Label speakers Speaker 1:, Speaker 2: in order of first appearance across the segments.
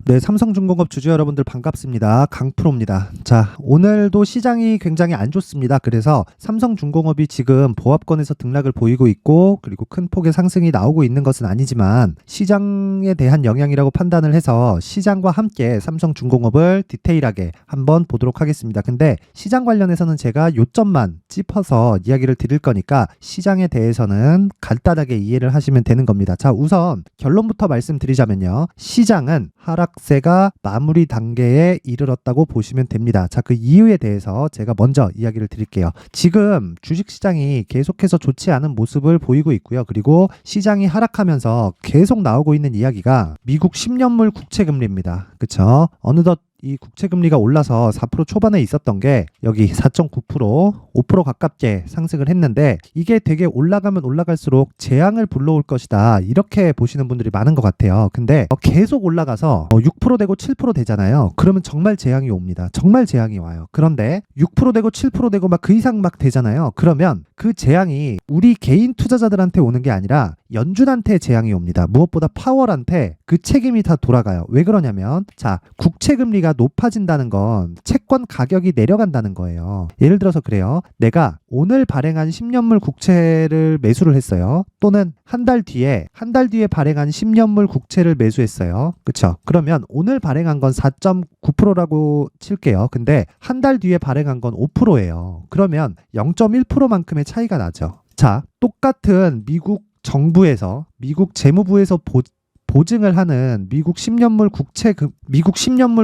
Speaker 1: 네, 삼성중공업 주주 여러분들 반갑습니다. 강프로입니다. 자, 오늘도 시장이 굉장히 안 좋습니다. 그래서 삼성중공업이 지금 보합권에서 등락을 보이고 있고, 그리고 큰 폭의 상승이 나오고 있는 것은 아니지만 시장에 대한 영향이라고 판단을 해서 시장과 함께 삼성중공업을 디테일하게 한번 보도록 하겠습니다. 근데 시장 관련해서는 제가 요점만 짚어서 이야기를 드릴 거니까 시장에 대해서는 간단하게 이해를 하시면 되는 겁니다. 자, 우선 결론부터 말씀드리자면요. 시장은 하락세가 마무리 단계에 이르렀다고 보시면 됩니다. 자, 그 이유에 대해서 제가 먼저 이야기를 드릴게요. 지금 주식시장이 계속해서 좋지 않은 모습을 보이고 있고요. 그리고 시장이 하락하면서 계속 나오고 있는 이야기가 미국 10년물 국채금리입니다. 그쵸? 어느덧 이 국채금리가 올라서 4% 초반에 있었던 게 여기 4.9%, 5% 가깝게 상승을 했는데 이게 되게 올라가면 올라갈수록 재앙을 불러올 것이다. 이렇게 보시는 분들이 많은 것 같아요. 근데 계속 올라가서 6% 되고 7% 되잖아요. 그러면 정말 재앙이 옵니다. 정말 재앙이 와요. 그런데 6% 되고 7% 되고 막 그 이상 막 되잖아요. 그러면 그 재앙이 우리 개인 투자자들한테 오는 게 아니라 연준한테 재앙이 옵니다. 무엇보다 파월한테 그 책임이 다 돌아가요. 왜 그러냐면 자, 국채금리가 높아진다는 건 채권 가격이 내려간다는 거예요. 예를 들어서 그래요. 내가 오늘 발행한 10년물 국채를 매수를 했어요. 또는 한 달 뒤에 발행한 10년물 국채를 매수했어요. 그쵸? 그러면 오늘 발행한 건 4.9%라고 칠게요. 근데 한 달 뒤에 발행한 건 5%예요. 그러면 0.1%만큼의 차이가 나죠. 자, 똑같은 미국 정부에서 미국 재무부에서 보증을 하는 미국 10년물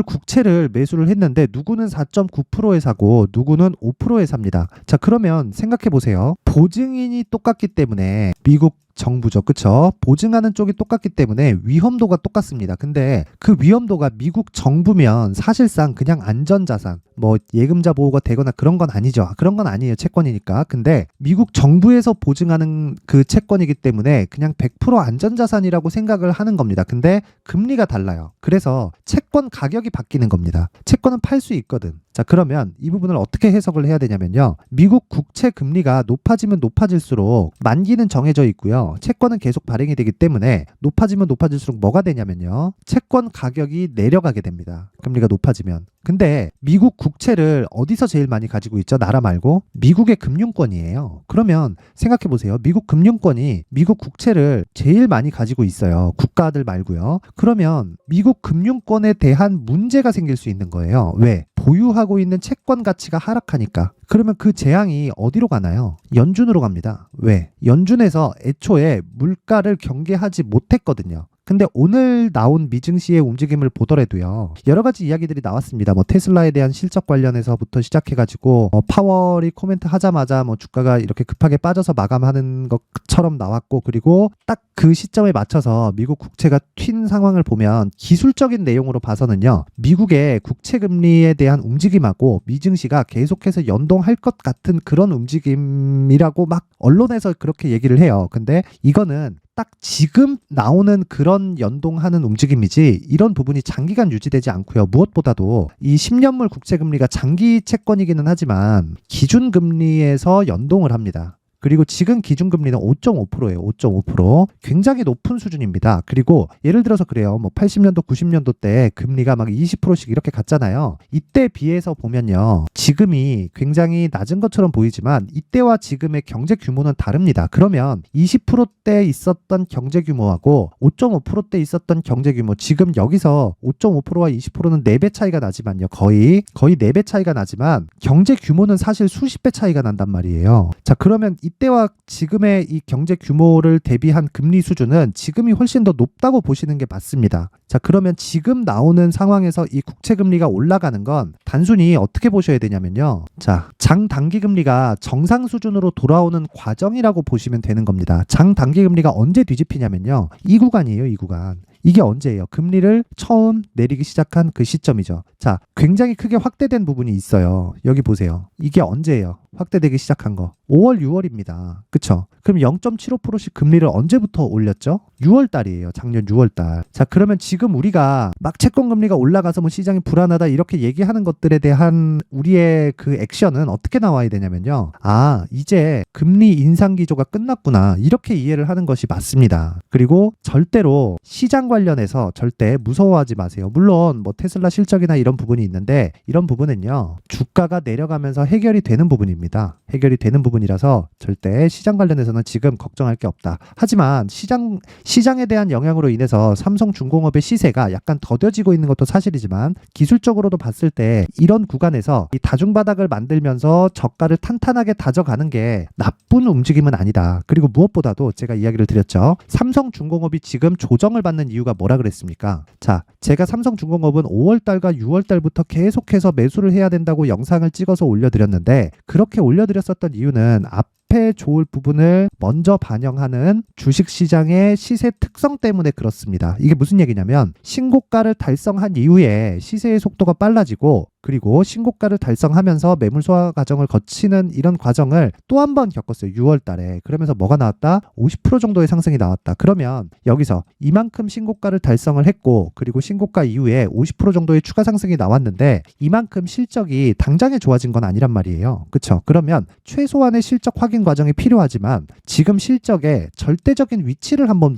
Speaker 1: 국채를 매수를 했는데 누구는 4.9%에 사고 누구는 5%에 삽니다. 자, 그러면 생각해 보세요. 보증인이 똑같기 때문에 미국 정부죠. 그쵸? 보증하는 쪽이 똑같기 때문에 위험도가 똑같습니다. 근데 그 위험도가 미국 정부면 사실상 그냥 안전자산, 뭐 예금자 보호가 되거나 그런 건 아니죠. 그런 건 아니에요. 채권이니까. 근데 미국 정부에서 보증하는 그 채권이기 때문에 그냥 100% 안전자산이라고 생각을 하는 겁니다. 근데 금리가 달라요. 그래서 채권 가격이 바뀌는 겁니다. 채권은 팔 수 있거든. 자, 그러면 이 부분을 어떻게 해석을 해야 되냐면요. 미국 국채 금리가 높아지면 높아질수록 만기는 정해져 있고요. 채권은 계속 발행이 되기 때문에 높아지면 높아질수록 뭐가 되냐면요. 채권 가격이 내려가게 됩니다. 금리가 높아지면. 근데 미국 국채를 어디서 제일 많이 가지고 있죠? 나라 말고 미국의 금융권이에요. 그러면 생각해 보세요. 미국 금융권이 미국 국채를 제일 많이 가지고 있어요. 국가들 말고요. 그러면 미국 금융권에 대한 문제가 생길 수 있는 거예요. 왜? 보유하고 있는 채권 가치가 하락하니까. 그러면 그 재앙이 어디로 가나요? 연준으로 갑니다. 왜? 연준에서 애초에 물가를 경계하지 못했거든요. 근데 오늘 나온 미증시의 움직임을 보더라도요. 여러 가지 이야기들이 나왔습니다. 뭐 테슬라에 대한 실적 관련해서부터 시작해가지고 파월이 코멘트 하자마자 뭐 주가가 이렇게 급하게 빠져서 마감하는 것처럼 나왔고, 그리고 딱 그 시점에 맞춰서 미국 국채가 튄 상황을 보면 기술적인 내용으로 봐서는요. 미국의 국채 금리에 대한 움직임하고 미증시가 계속해서 연동할 것 같은 그런 움직임이라고 막 언론에서 그렇게 얘기를 해요. 근데 이거는 딱 지금 나오는 그런 연동하는 움직임이지 이런 부분이 장기간 유지되지 않고요. 무엇보다도 이 10년물 국채금리가 장기 채권이기는 하지만 기준금리에서 연동을 합니다. 그리고 지금 기준금리는 5.5%예요. 5.5%. 굉장히 높은 수준입니다. 그리고 예를 들어서 그래요. 뭐 80년도, 90년도 때 금리가 막 20%씩 이렇게 갔잖아요. 이때 비해서 보면요. 지금이 굉장히 낮은 것처럼 보이지만 이때와 지금의 경제 규모는 다릅니다. 그러면 20%대 있었던 경제 규모하고 5.5%대 있었던 경제 규모, 지금 여기서 5.5%와 20%는 4배 차이가 나지만요. 거의 4배 차이가 나지만 경제 규모는 사실 수십 배 차이가 난단 말이에요. 자, 그러면 이때와 지금의 이 경제 규모를 대비한 금리 수준은 지금이 훨씬 더 높다고 보시는 게 맞습니다. 자, 그러면 지금 나오는 상황에서 이 국채 금리가 올라가는 건 단순히 어떻게 보셔야 되냐면요. 자, 장단기 금리가 정상 수준으로 돌아오는 과정이라고 보시면 되는 겁니다. 장단기 금리가 언제 뒤집히냐면요. 이 구간이에요, 이 구간. 이게 언제예요? 금리를 처음 내리기 시작한 그 시점이죠. 자, 굉장히 크게 확대된 부분이 있어요. 여기 보세요. 이게 언제예요? 확대되기 시작한 거. 5월, 6월입니다. 그쵸? 그럼 0.75%씩 금리를 언제부터 올렸죠? 6월 달이에요. 작년 6월 달. 자, 그러면 지금 우리가 막 채권 금리가 올라가서 뭐 시장이 불안하다 이렇게 얘기하는 것들에 대한 우리의 그 액션은 어떻게 나와야 되냐면요. 아, 이제 금리 인상 기조가 끝났구나. 이렇게 이해를 하는 것이 맞습니다. 그리고 절대로 시장 관련해서 절대 무서워하지 마세요. 물론 뭐 테슬라 실적이나 이런 부분이 있는데 이런 부분은요, 주가가 내려가면서 해결이 되는 부분입니다. 해결이 되는 부분이라서 절대 시장 관련해서는 지금 걱정할 게 없다. 하지만 시장에 대한 영향으로 인해서 삼성중공업의 시세가 약간 더뎌지고 있는 것도 사실이지만, 기술적으로도 봤을 때 이런 구간에서 이 다중바닥을 만들면서 저가를 탄탄하게 다져가는 게 나쁜 움직임은 아니다. 그리고 무엇보다도 제가 이야기를 드렸죠. 삼성중공업이 지금 조정을 받는 이유가 뭐라 그랬습니까? 자, 제가 삼성중공업은 5월달과 6월달부터 계속해서 매수를 해야 된다고 영상을 찍어서 올려드렸는데, 그렇게 올려드렸었던 이유는 앞에 좋을 부분을 먼저 반영하는 주식시장의 시세 특성 때문에 그렇습니다. 이게 무슨 얘기냐면, 신고가를 달성한 이후에 시세의 속도가 빨라지고, 그리고 신고가를 달성하면서 매물 소화 과정을 거치는 이런 과정을 또 한 번 겪었어요. 6월 달에. 그러면서 뭐가 나왔다? 50% 정도의 상승이 나왔다. 그러면 여기서 이만큼 신고가를 달성을 했고, 그리고 신고가 이후에 50% 정도의 추가 상승이 나왔는데, 이만큼 실적이 당장에 좋아진 건 아니란 말이에요. 그쵸? 그러면 최소한의 실적 확인 과정이 필요하지만, 지금 실적의 절대적인 위치를 한번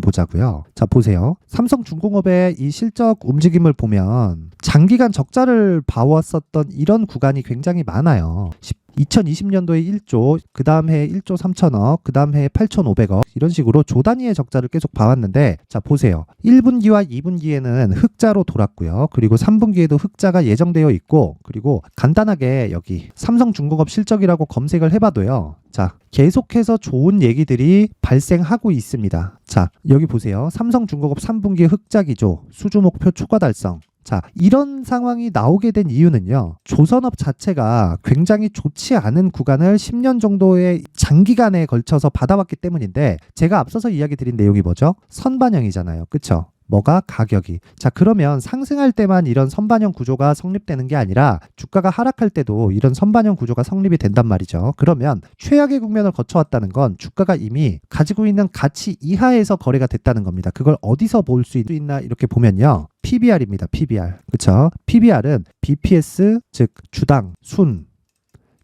Speaker 1: 보자고요. 자, 보세요. 삼성중공업의 이 실적 움직임을 보면 장기간 적자를 봐왔었던 이런 구간이 굉장히 많아요. 2020년도에 1조, 그 다음 해에 1조 3천억, 그 다음 해에 8,500억, 이런 식으로 조 단위의 적자를 계속 봐왔는데, 자, 보세요. 1분기와 2분기에는 흑자로 돌았고요. 그리고 3분기에도 흑자가 예정되어 있고, 그리고 간단하게 여기 삼성중공업 실적이라고 검색을 해봐도요, 자, 계속해서 좋은 얘기들이 발생하고 있습니다. 자, 여기 보세요. 삼성중공업 3분기 흑자 기조, 수주 목표 초과 달성. 자, 이런 상황이 나오게 된 이유는요, 조선업 자체가 굉장히 좋지 않은 구간을 10년 정도의 장기간에 걸쳐서 받아왔기 때문인데, 제가 앞서서 이야기 드린 내용이 뭐죠? 선반영이잖아요. 그쵸? 뭐가? 가격이. 자, 그러면 상승할 때만 이런 선반영 구조가 성립되는 게 아니라 주가가 하락할 때도 이런 선반영 구조가 성립이 된단 말이죠. 그러면 최악의 국면을 거쳐왔다는 건 주가가 이미 가지고 있는 가치 이하에서 거래가 됐다는 겁니다. 그걸 어디서 볼 수 있나 이렇게 보면요, PBR입니다. PBR. 그쵸? PBR은 BPS, 즉 주당, 순,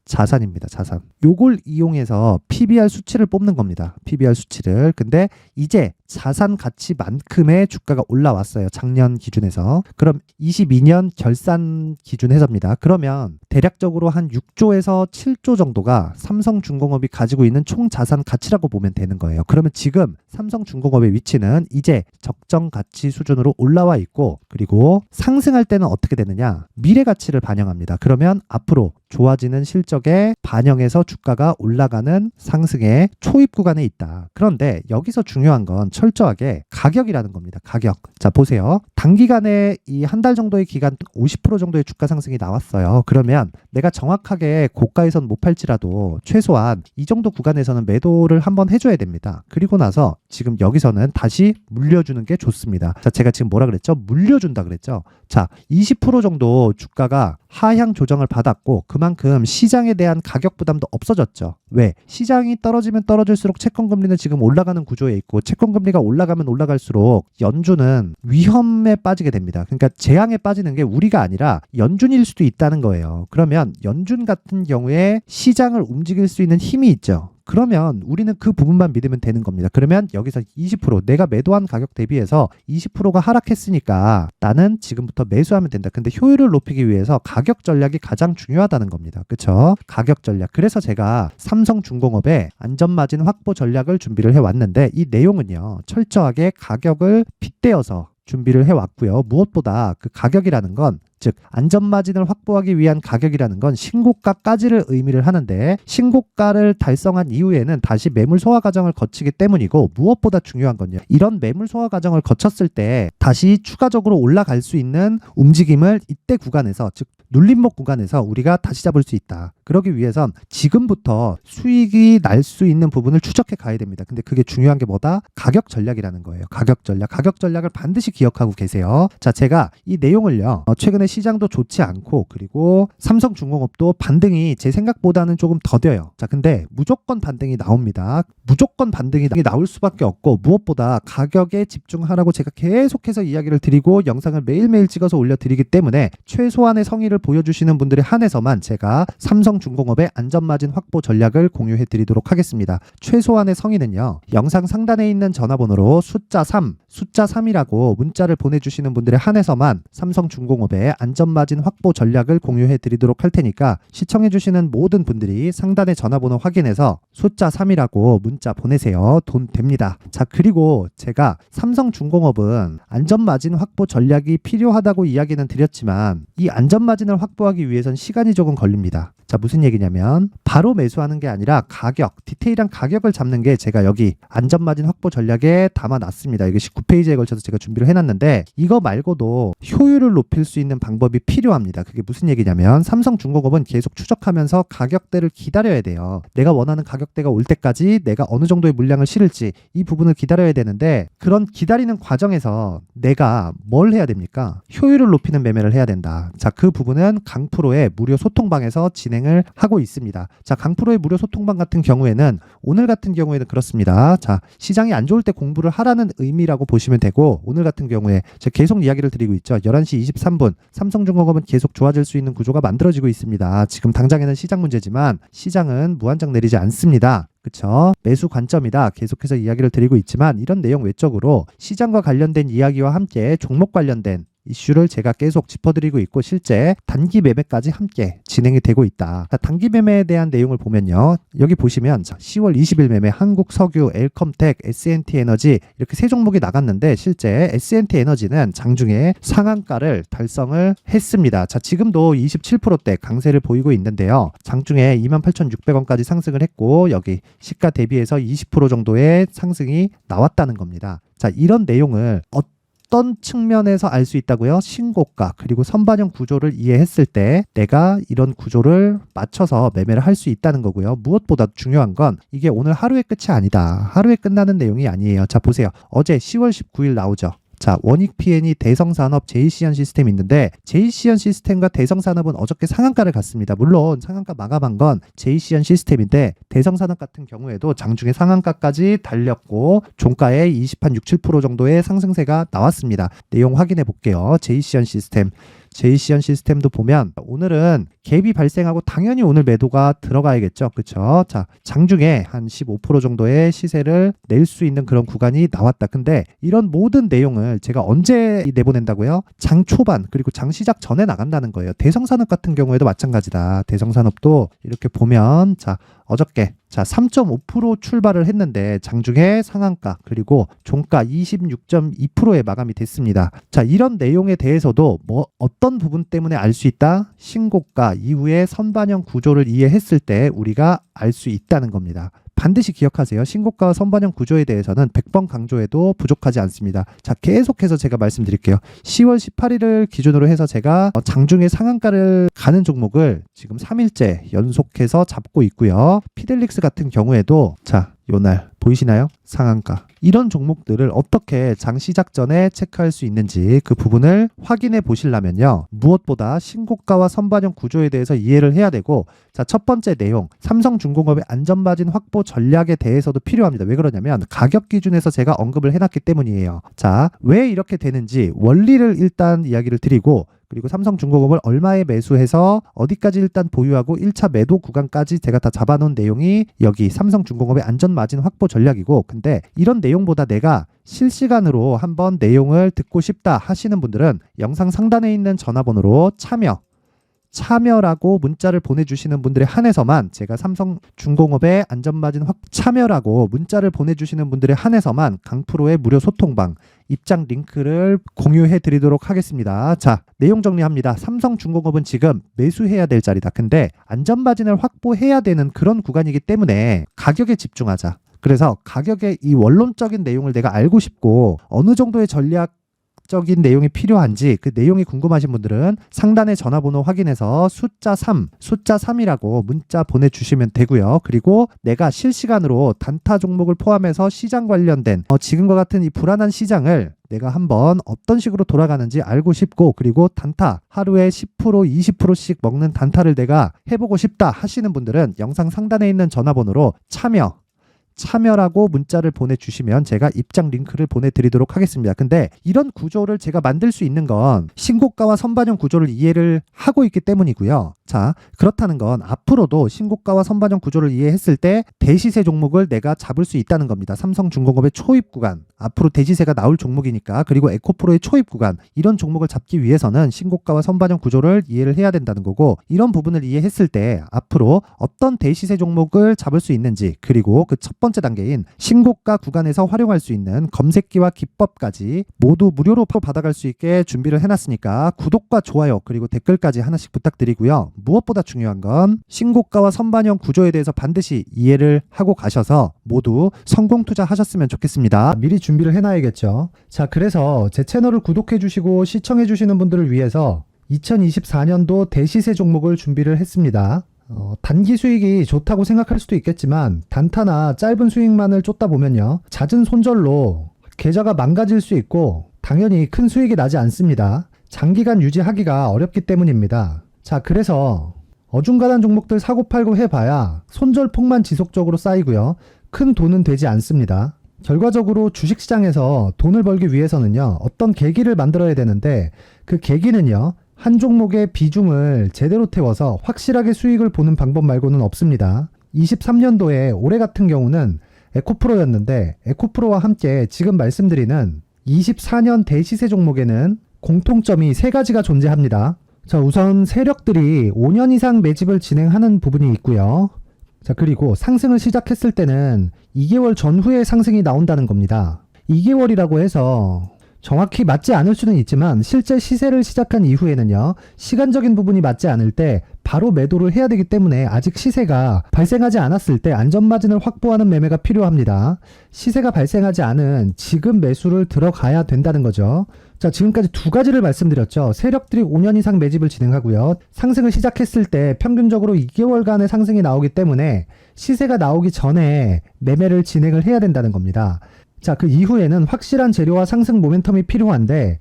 Speaker 1: 자산입니다. 자산. 요걸 이용해서 PBR 수치를 뽑는 겁니다. PBR 수치를. 근데 이제 자산 가치만큼의 주가가 올라왔어요. 작년 기준에서. 그럼 22년 결산 기준해서입니다. 그러면 대략적으로 한 6조에서 7조 정도가 삼성중공업이 가지고 있는 총 자산 가치라고 보면 되는 거예요. 그러면 지금 삼성중공업의 위치는 이제 적정 가치 수준으로 올라와 있고, 그리고 상승할 때는 어떻게 되느냐? 미래 가치를 반영합니다. 그러면 앞으로 좋아지는 실적에 반영해서 주가가 올라가는 상승의 초입 구간에 있다. 그런데 여기서 중요한 건 철저하게 가격이라는 겁니다. 가격. 자, 보세요. 단기간에 이 한 달 정도의 기간 50% 정도의 주가 상승이 나왔어요. 그러면 내가 정확하게 고가에선 못 팔지라도 최소한 이 정도 구간에서는 매도를 한번 해줘야 됩니다. 그리고 나서 지금 여기서는 다시 물려주는 게 좋습니다. 자, 제가 지금 뭐라 그랬죠? 물려준다 그랬죠? 자, 20% 정도 주가가 하향 조정을 받았고, 그만큼 시장에 대한 가격 부담도 없어졌죠. 왜? 시장이 떨어지면 떨어질수록 채권금리는 지금 올라가는 구조에 있고, 채권금리가 올라가면 올라갈수록 연준은 위험에 빠지게 됩니다. 그러니까 재앙에 빠지는 게 우리가 아니라 연준일 수도 있다는 거예요. 그러면 연준 같은 경우에 시장을 움직일 수 있는 힘이 있죠. 그러면 우리는 그 부분만 믿으면 되는 겁니다. 그러면 여기서 20% 내가 매도한 가격 대비해서 20%가 하락했으니까 나는 지금부터 매수하면 된다. 근데 효율을 높이기 위해서 가격 전략이 가장 중요하다는 겁니다. 그렇죠? 가격 전략. 그래서 제가 삼성중공업의 안전마진 확보 전략을 준비를 해왔는데, 이 내용은요, 철저하게 가격을 빗대어서 준비를 해왔고요. 무엇보다 그 가격이라는 건, 즉 안전마진을 확보하기 위한 가격이라는 건 신고가까지를 의미를 하는데, 신고가를 달성한 이후에는 다시 매물 소화 과정을 거치기 때문이고, 무엇보다 중요한 건요, 이런 매물 소화 과정을 거쳤을 때 다시 추가적으로 올라갈 수 있는 움직임을 이때 구간에서, 즉 눌림목 구간에서 우리가 다시 잡을 수 있다. 그러기 위해선 지금부터 수익이 날 수 있는 부분을 추적해 가야 됩니다. 근데 그게 중요한 게 뭐다? 가격 전략이라는 거예요. 가격 전략. 가격 전략을 반드시 기억하고 계세요. 자, 제가 이 내용을요, 최근에 시장도 좋지 않고 그리고 삼성중공업도 반등이 제 생각보다는 조금 더뎌요. 자, 근데 무조건 반등이 나옵니다. 무조건 반등이 나올 수밖에 없고 무엇보다 가격에 집중하라고 제가 계속해서 이야기를 드리고 영상을 매일매일 찍어서 올려드리기 때문에 최소한의 성의를 보여주시는 분들에 한해서만 제가 삼성중공업의 안전마진 확보 전략을 공유해 드리도록 하겠습니다. 최소한의 성의는요. 영상 상단에 있는 전화번호로 숫자 3이라고 문자를 보내주시는 분들에 한해서만 삼성중공업의 안전마진 확보 전략을 공유해 드리도록 할 테니까 시청해주시는 모든 분들이 상단의 전화번호 확인해서 숫자 3이라고 문자 보내세요. 돈 됩니다. 자, 그리고 제가 삼성중공업은 안전마진 확보 전략이 필요하다고 이야기는 드렸지만 이 안전마진을 확보하기 위해선 시간이 조금 걸립니다. 자, 무슨 얘기냐면 바로 매수하는 게 아니라 가격, 디테일한 가격을 잡는 게 제가 여기 안전마진 확보 전략에 담아놨습니다. 이게 19페이지에 걸쳐서 제가 준비를 해놨는데 이거 말고도 효율을 높일 수 있는 방법이 필요합니다. 그게 무슨 얘기냐면 삼성중공업은 계속 추적하면서 가격대를 기다려야 돼요. 내가 원하는 가격대가 올 때까지 내가 어느 정도의 물량을 실을지 이 부분을 기다려야 되는데 그런 기다리는 과정에서 내가 뭘 해야 됩니까? 효율을 높이는 매매를 해야 된다. 자, 그 부분은 강프로의 무료 소통방에서 진행을 하고 있습니다. 자, 강프로의 무료 소통방 같은 경우에는 오늘 같은 경우에는 그렇습니다. 자, 시장이 안 좋을 때 공부를 하라는 의미라고 보시면 되고 오늘 같은 경우에 제가 계속 이야기를 드리고 있죠. 11시 23분 삼성중공업은 계속 좋아질 수 있는 구조가 만들어지고 있습니다. 지금 당장에는 시장 문제지만 시장은 무한정 내리지 않습니다. 그쵸? 매수 관점이다. 계속해서 이야기를 드리고 있지만 이런 내용 외적으로 시장과 관련된 이야기와 함께 종목 관련된 이슈를 제가 계속 짚어드리고 있고 실제 단기 매매까지 함께 진행이 되고 있다. 자, 단기 매매에 대한 내용을 보면요. 여기 보시면 10월 20일 매매 한국석유, 엘컴텍, S&T에너지 이렇게 세 종목이 나갔는데 실제 S&T에너지는 장중에 상한가를 달성을 했습니다. 자, 지금도 27%대 강세를 보이고 있는데요. 장중에 28,600원까지 상승을 했고 여기 시가 대비해서 20% 정도의 상승이 나왔다는 겁니다. 자, 이런 내용을 어떤 측면에서 알 수 있다고요? 신고가 그리고 선반영 구조를 이해했을 때 내가 이런 구조를 맞춰서 매매를 할 수 있다는 거고요. 무엇보다 중요한 건 이게 오늘 하루의 끝이 아니다. 하루에 끝나는 내용이 아니에요. 자, 보세요. 어제 10월 19일 나오죠. 자, 원익PN이 대성산업 JC현 시스템이 있는데 JC현 시스템과 대성산업은 어저께 상한가를 갔습니다. 물론 상한가 마감한 건 JC현 시스템인데 대성산업 같은 경우에도 장중에 상한가까지 달렸고 종가에 20한 6, 7% 정도의 상승세가 나왔습니다. 내용 확인해 볼게요. JC현 시스템도 보면 오늘은 갭이 발생하고 당연히 오늘 매도가 들어가야겠죠. 그쵸? 자, 장중에 한 15% 정도의 시세를 낼 수 있는 그런 구간이 나왔다. 근데 이런 모든 내용을 제가 언제 내보낸다고요? 장 초반 그리고 장 시작 전에 나간다는 거예요. 대성산업 같은 경우에도 마찬가지다. 대성산업도 이렇게 보면 자, 어저께 3.5% 출발을 했는데 장중에 상한가 그리고 종가 26.2%에 마감이 됐습니다. 자, 이런 내용에 대해서도 어떤 부분 때문에 알 수 있다? 신고가 이후에 선반영 구조를 이해했을 때 우리가 알 수 있다는 겁니다. 반드시 기억하세요. 신고가와 선반영 구조에 대해서는 100번 강조해도 부족하지 않습니다. 자, 계속해서 제가 말씀드릴게요. 10월 18일을 기준으로 해서 제가 장중에 상한가를 가는 종목을 지금 3일째 연속해서 잡고 있고요. 피델릭스 같은 경우에도 자, 요날 보이시나요? 상한가. 이런 종목들을 어떻게 장 시작 전에 체크할 수 있는지 그 부분을 확인해 보시려면요. 무엇보다 신고가와 선반영 구조에 대해서 이해를 해야 되고 자, 첫 번째 내용 삼성중공업의 안전마진 확보 전략에 대해서도 필요합니다. 왜 그러냐면 가격 기준에서 제가 언급을 해놨기 때문이에요. 자, 왜 이렇게 되는지 원리를 일단 이야기를 드리고 그리고 삼성중공업을 얼마에 매수해서 어디까지 일단 보유하고 1차 매도 구간까지 제가 다 잡아놓은 내용이 여기 삼성중공업의 안전마진 확보 전략이고 근데 이런 내용보다 내가 실시간으로 한번 내용을 듣고 싶다 하시는 분들은 영상 상단에 있는 전화번호로 참여라고 문자를 보내주시는 분들에 한해서만 제가 삼성중공업의 안전마진 참여라고 문자를 보내주시는 분들에 한해서만 강프로의 무료 소통방 입장 링크를 공유해 드리도록 하겠습니다. 자, 내용 정리합니다. 삼성중공업은 지금 매수해야 될 자리다. 근데 안전마진을 확보해야 되는 그런 구간이기 때문에 가격에 집중하자. 그래서 가격의 이 원론적인 내용을 내가 알고 싶고 어느 정도의 전략 적인 내용이 필요한지 그 내용이 궁금하신 분들은 상단의 전화번호 확인해서 숫자 3이라고 문자 보내주시면 되고요. 그리고 내가 실시간으로 단타 종목을 포함해서 시장 관련된 지금과 같은 이 불안한 시장을 내가 한번 어떤 식으로 돌아가는지 알고 싶고, 그리고 단타 하루에 10% 20%씩 먹는 단타를 내가 해보고 싶다 하시는 분들은 영상 상단에 있는 전화번호로 참여라고 문자를 보내주시면 제가 입장 링크를 보내드리도록 하겠습니다. 근데 이런 구조를 제가 만들 수 있는 건 신고가와 선반영 구조를 이해를 하고 있기 때문이고요. 자, 그렇다는 건 앞으로도 신고가와 선반영 구조를 이해했을 때 대시세 종목을 내가 잡을 수 있다는 겁니다. 삼성중공업의 초입 구간, 앞으로 대시세가 나올 종목이니까, 그리고 에코프로의 초입 구간, 이런 종목을 잡기 위해서는 신고가와 선반영 구조를 이해를 해야 된다는 거고, 이런 부분을 이해했을 때 앞으로 어떤 대시세 종목을 잡을 수 있는지, 그리고 그 첫 번째 단계인 신고가 구간에서 활용할 수 있는 검색기와 기법까지 모두 무료로 받아갈 수 있게 준비를 해놨으니까 구독과 좋아요 그리고 댓글까지 하나씩 부탁드리고요. 무엇보다 중요한 건 신고가와 선반영 구조에 대해서 반드시 이해를 하고 가셔서 모두 성공 투자하셨으면 좋겠습니다. 미리 준비를 해놔야겠죠. 자, 그래서 제 채널을 구독해주시고 시청해주시는 분들을 위해서 2024년도 대시세 종목을 준비를 했습니다. 단기 수익이 좋다고 생각할 수도 있겠지만 단타나 짧은 수익만을 쫓다 보면요, 잦은 손절로 계좌가 망가질 수 있고 당연히 큰 수익이 나지 않습니다. 장기간 유지하기가 어렵기 때문입니다. 자, 그래서 어중간한 종목들 사고팔고 해봐야 손절폭만 지속적으로 쌓이고요, 큰 돈은 되지 않습니다. 결과적으로 주식시장에서 돈을 벌기 위해서는요, 어떤 계기를 만들어야 되는데 그 계기는요, 한 종목의 비중을 제대로 태워서 확실하게 수익을 보는 방법 말고는 없습니다. 23년도에 올해 같은 경우는 에코프로였는데, 에코프로와 함께 지금 말씀드리는 24년 대시세 종목에는 공통점이 3가지가 존재합니다. 자, 우선 세력들이 5년 이상 매집을 진행하는 부분이 있고요. 자, 그리고 상승을 시작했을 때는 2개월 전후에 상승이 나온다는 겁니다. 2개월이라고 해서 정확히 맞지 않을 수는 있지만 실제 시세를 시작한 이후에는요, 시간적인 부분이 맞지 않을 때 바로 매도를 해야 되기 때문에 아직 시세가 발생하지 않았을 때 안전마진을 확보하는 매매가 필요합니다. 시세가 발생하지 않은 지금 매수를 들어가야 된다는 거죠. 자, 지금까지 2가지를 말씀드렸죠. 세력들이 5년 이상 매집을 진행하고요, 상승을 시작했을 때 평균적으로 2개월간의 상승이 나오기 때문에 시세가 나오기 전에 매매를 진행을 해야 된다는 겁니다. 자, 그 이후에는 확실한 재료와 상승 모멘텀이 필요한데,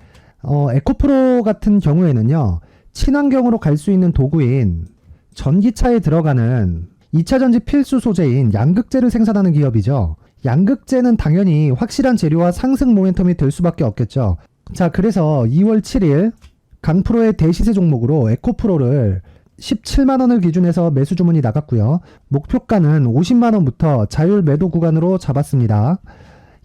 Speaker 1: 에코프로 같은 경우에는요, 친환경으로 갈 수 있는 도구인 전기차에 들어가는 2차전지 필수 소재인 양극재를 생산하는 기업이죠. 양극재는 당연히 확실한 재료와 상승 모멘텀이 될 수밖에 없겠죠. 자, 그래서 2월 7일 강프로의 대시세 종목으로 에코프로를 17만원을 기준해서 매수 주문이 나갔고요. 목표가는 50만원부터 자율 매도 구간으로 잡았습니다.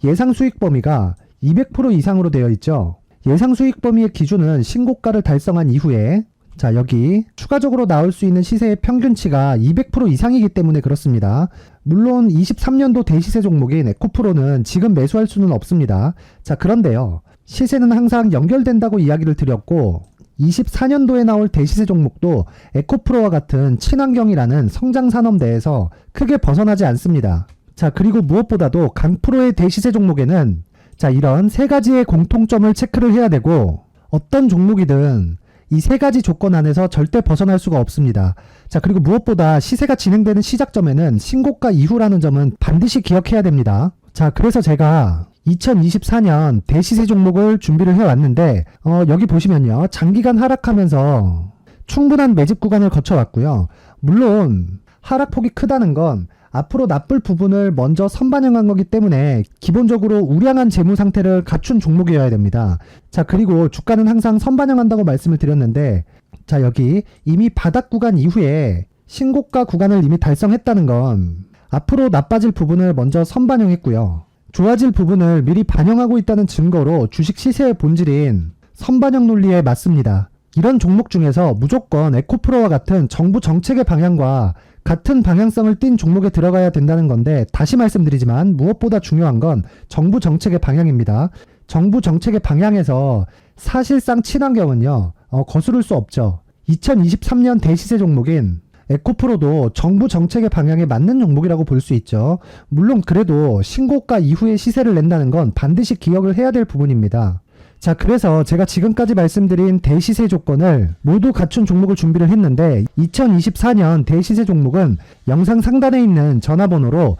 Speaker 1: 예상 수익 범위가 200% 이상으로 되어 있죠. 예상 수익 범위의 기준은 신고가를 달성한 이후에, 자, 여기 추가적으로 나올 수 있는 시세의 평균치가 200% 이상이기 때문에 그렇습니다. 물론 23년도 대시세 종목인 에코프로는 지금 매수할 수는 없습니다. 자, 그런데요, 시세는 항상 연결된다고 이야기를 드렸고, 24년도에 나올 대시세 종목도 에코프로와 같은 친환경이라는 성장산업대에서 크게 벗어나지 않습니다. 자, 그리고 무엇보다도 강프로의 대시세 종목에는 자, 이런 3가지의 공통점을 체크를 해야 되고, 어떤 종목이든 이 3가지 조건 안에서 절대 벗어날 수가 없습니다. 자, 그리고 무엇보다 시세가 진행되는 시작점에는 신고가 이후라는 점은 반드시 기억해야 됩니다. 자, 그래서 제가 2024년 대시세 종목을 준비를 해왔는데, 여기 보시면요, 장기간 하락하면서 충분한 매집 구간을 거쳐왔고요. 물론 하락폭이 크다는 건 앞으로 나쁠 부분을 먼저 선반영한 거기 때문에 기본적으로 우량한 재무 상태를 갖춘 종목이어야 됩니다. 자, 그리고 주가는 항상 선반영한다고 말씀을 드렸는데, 자, 여기 이미 바닥 구간 이후에 신고가 구간을 이미 달성했다는 건 앞으로 나빠질 부분을 먼저 선반영했고요, 좋아질 부분을 미리 반영하고 있다는 증거로 주식 시세의 본질인 선반영 논리에 맞습니다. 이런 종목 중에서 무조건 에코프로와 같은 정부 정책의 방향과 같은 방향성을 띈 종목에 들어가야 된다는 건데, 다시 말씀드리지만 무엇보다 중요한 건 정부 정책의 방향입니다. 정부 정책의 방향에서 사실상 친환경은요, 거스를 수 없죠. 2023년 대시세 종목인 에코프로도 정부 정책의 방향에 맞는 종목이라고 볼 수 있죠. 물론 그래도 신고가 이후에 시세를 낸다는 건 반드시 기억을 해야 될 부분입니다. 자, 그래서 제가 지금까지 말씀드린 대시세 조건을 모두 갖춘 종목을 준비를 했는데 2024년 대시세 종목은 영상 상단에 있는 전화번호로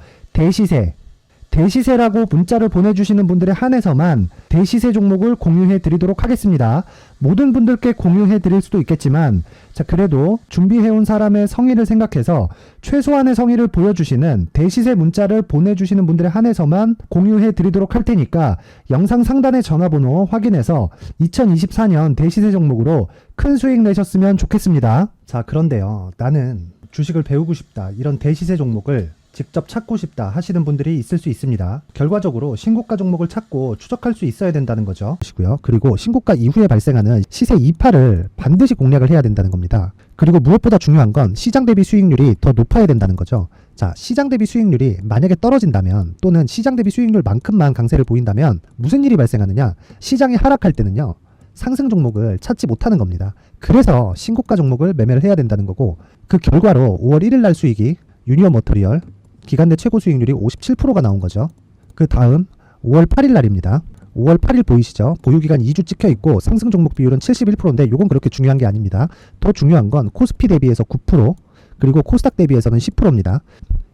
Speaker 1: 대시세라고 문자를 보내주시는 분들에 한해서만 대시세 종목을 공유해 드리도록 하겠습니다. 모든 분들께 공유해 드릴 수도 있겠지만, 자, 그래도 준비해온 사람의 성의를 생각해서 최소한의 성의를 보여주시는 대시세 문자를 보내주시는 분들에 한해서만 공유해 드리도록 할 테니까 영상 상단의 전화번호 확인해서 2024년 대시세 종목으로 큰 수익 내셨으면 좋겠습니다. 자, 그런데요, 나는 주식을 배우고 싶다, 이런 대시세 종목을 직접 찾고 싶다 하시는 분들이 있을 수 있습니다. 결과적으로 신고가 종목을 찾고 추적할 수 있어야 된다는 거죠. 그리고 신고가 이후에 발생하는 시세 이파를 반드시 공략을 해야 된다는 겁니다. 그리고 무엇보다 중요한 건 시장 대비 수익률이 더 높아야 된다는 거죠. 자, 시장 대비 수익률이 만약에 떨어진다면, 또는 시장 대비 수익률만큼만 강세를 보인다면 무슨 일이 발생하느냐? 시장이 하락할 때는요, 상승 종목을 찾지 못하는 겁니다. 그래서 신고가 종목을 매매를 해야 된다는 거고, 그 결과로 5월 1일 날 수익이 유니온 머터리얼 기간 내 최고 수익률이 57%가 나온 거죠. 그 다음 5월 8일 날입니다. 5월 8일 보이시죠? 보유기간 2주 찍혀 있고 상승 종목 비율은 71%인데 이건 그렇게 중요한 게 아닙니다. 더 중요한 건 코스피 대비해서 9%, 그리고 코스닥 대비해서는 10%입니다.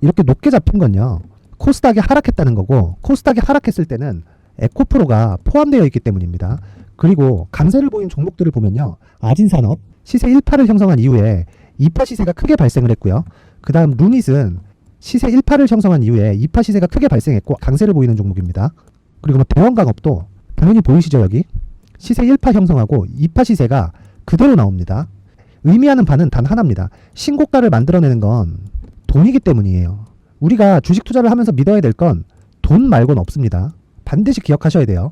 Speaker 1: 이렇게 높게 잡힌 건요, 코스닥이 하락했다는 거고, 코스닥이 하락했을 때는 에코프로가 포함되어 있기 때문입니다. 그리고 강세를 보인 종목들을 보면요, 아진산업 시세 1파를 형성한 이후에 2파 시세가 크게 발생을 했고요. 그 다음 루닛은 시세 1파를 형성한 이후에 2파 시세가 크게 발생했고 강세를 보이는 종목입니다. 그리고 뭐 대원강업도 당연히 보이시죠? 여기 시세 1파 형성하고 2파 시세가 그대로 나옵니다. 의미하는 바는 단 하나입니다. 신고가를 만들어내는 건 돈이기 때문이에요. 우리가 주식 투자를 하면서 믿어야 될 건 돈 말고는 없습니다. 반드시 기억하셔야 돼요.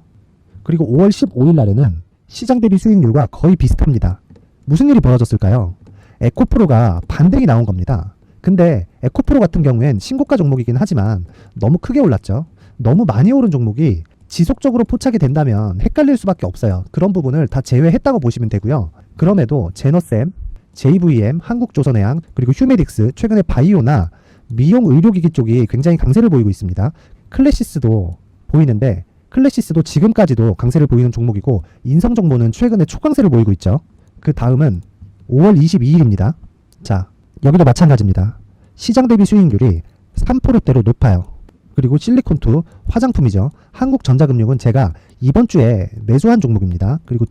Speaker 1: 그리고 5월 15일 날에는 시장 대비 수익률과 거의 비슷합니다. 무슨 일이 벌어졌을까요? 에코프로가 반등이 나온 겁니다. 근데 에코프로 같은 경우엔 신고가 종목이긴 하지만 너무 크게 올랐죠. 너무 많이 오른 종목이 지속적으로 포착이 된다면 헷갈릴 수밖에 없어요. 그런 부분을 다 제외했다고 보시면 되고요. 그럼에도 제너셈, JVM, 한국조선해양, 그리고 휴메딕스, 최근에 바이오나 미용 의료기기 쪽이 굉장히 강세를 보이고 있습니다. 클래시스도 보이는데, 클래시스도 지금까지도 강세를 보이는 종목이고, 인성정보는 최근에 초강세를 보이고 있죠. 그 다음은 5월 22일입니다. 자, 여기도 마찬가지입니다. 시장 대비 수익률이 3%대로 높아요. 그리고 실리콘2 화장품이죠. 한국전자금융은 제가 이번 주에 매수한 종목입니다. 그리고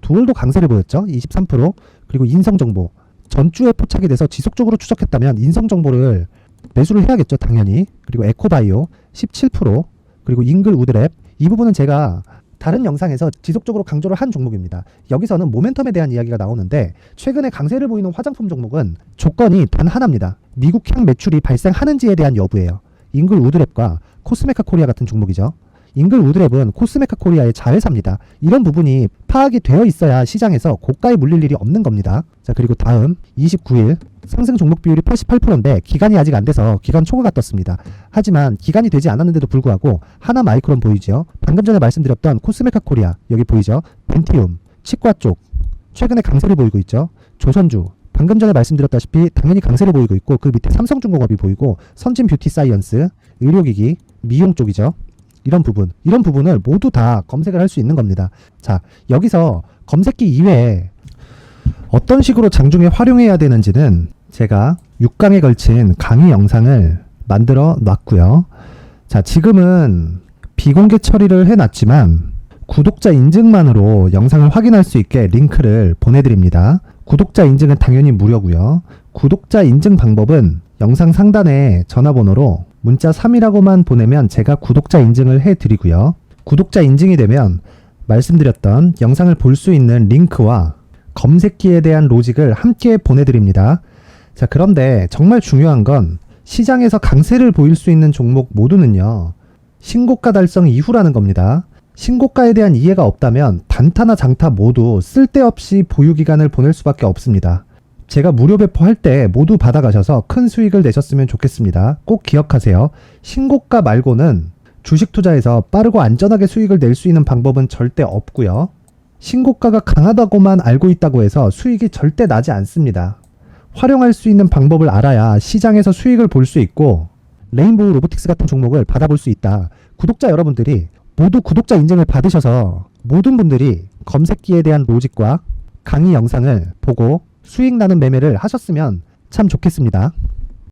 Speaker 1: 두올도 강세를 보였죠. 23%. 그리고 인성정보 전주에 포착이 돼서 지속적으로 추적했다면 인성정보를 매수를 해야겠죠. 당연히. 그리고 에코바이오 17%. 그리고 잉글 우드랩, 이 부분은 제가 다른 영상에서 지속적으로 강조를 한 종목입니다. 여기서는 모멘텀에 대한 이야기가 나오는데, 최근에 강세를 보이는 화장품 종목은 조건이 단 하나입니다. 미국향 매출이 발생하는지에 대한 여부예요. 잉글 우드랩과 코스메카 코리아 같은 종목이죠. 잉글 우드랩은 코스메카 코리아의 자회사입니다. 이런 부분이 파악이 되어 있어야 시장에서 고가에 물릴 일이 없는 겁니다. 자, 그리고 다음 29일 상승 종목 비율이 88%인데 기간이 아직 안 돼서 기간 초과가 떴습니다. 하지만 기간이 되지 않았는데도 불구하고 하나 마이크론 보이죠? 방금 전에 말씀드렸던 코스메카 코리아 여기 보이죠? 벤티움, 치과 쪽 최근에 강세를 보이고 있죠. 조선주 방금 전에 말씀드렸다시피 당연히 강세를 보이고 있고, 그 밑에 삼성중공업이 보이고, 선진 뷰티 사이언스, 의료기기, 미용 쪽이죠. 이런 부분을 모두 다 검색을 할 수 있는 겁니다. 자, 여기서 검색기 이외에 어떤 식으로 장중에 활용해야 되는지는 제가 6강에 걸친 강의 영상을 만들어 놨고요. 자, 지금은 비공개 처리를 해놨지만 구독자 인증만으로 영상을 확인할 수 있게 링크를 보내드립니다. 구독자 인증은 당연히 무료고요. 구독자 인증 방법은 영상 상단에 전화번호로 문자 3이라고만 보내면 제가 구독자 인증을 해드리고요. 구독자 인증이 되면 말씀드렸던 영상을 볼 수 있는 링크와 검색기에 대한 로직을 함께 보내드립니다. 자, 그런데 정말 중요한 건 시장에서 강세를 보일 수 있는 종목 모두는요, 신고가 달성 이후라는 겁니다. 신고가에 대한 이해가 없다면 단타나 장타 모두 쓸데없이 보유기간을 보낼 수밖에 없습니다. 제가 무료 배포할 때 모두 받아가셔서 큰 수익을 내셨으면 좋겠습니다. 꼭 기억하세요. 신고가 말고는 주식 투자에서 빠르고 안전하게 수익을 낼 수 있는 방법은 절대 없고요. 신고가가 강하다고만 알고 있다고 해서 수익이 절대 나지 않습니다. 활용할 수 있는 방법을 알아야 시장에서 수익을 볼 수 있고, 레인보우 로보틱스 같은 종목을 받아볼 수 있다. 구독자 여러분들이 모두 구독자 인증을 받으셔서 모든 분들이 검색기에 대한 로직과 강의 영상을 보고 수익 나는 매매를 하셨으면 참 좋겠습니다.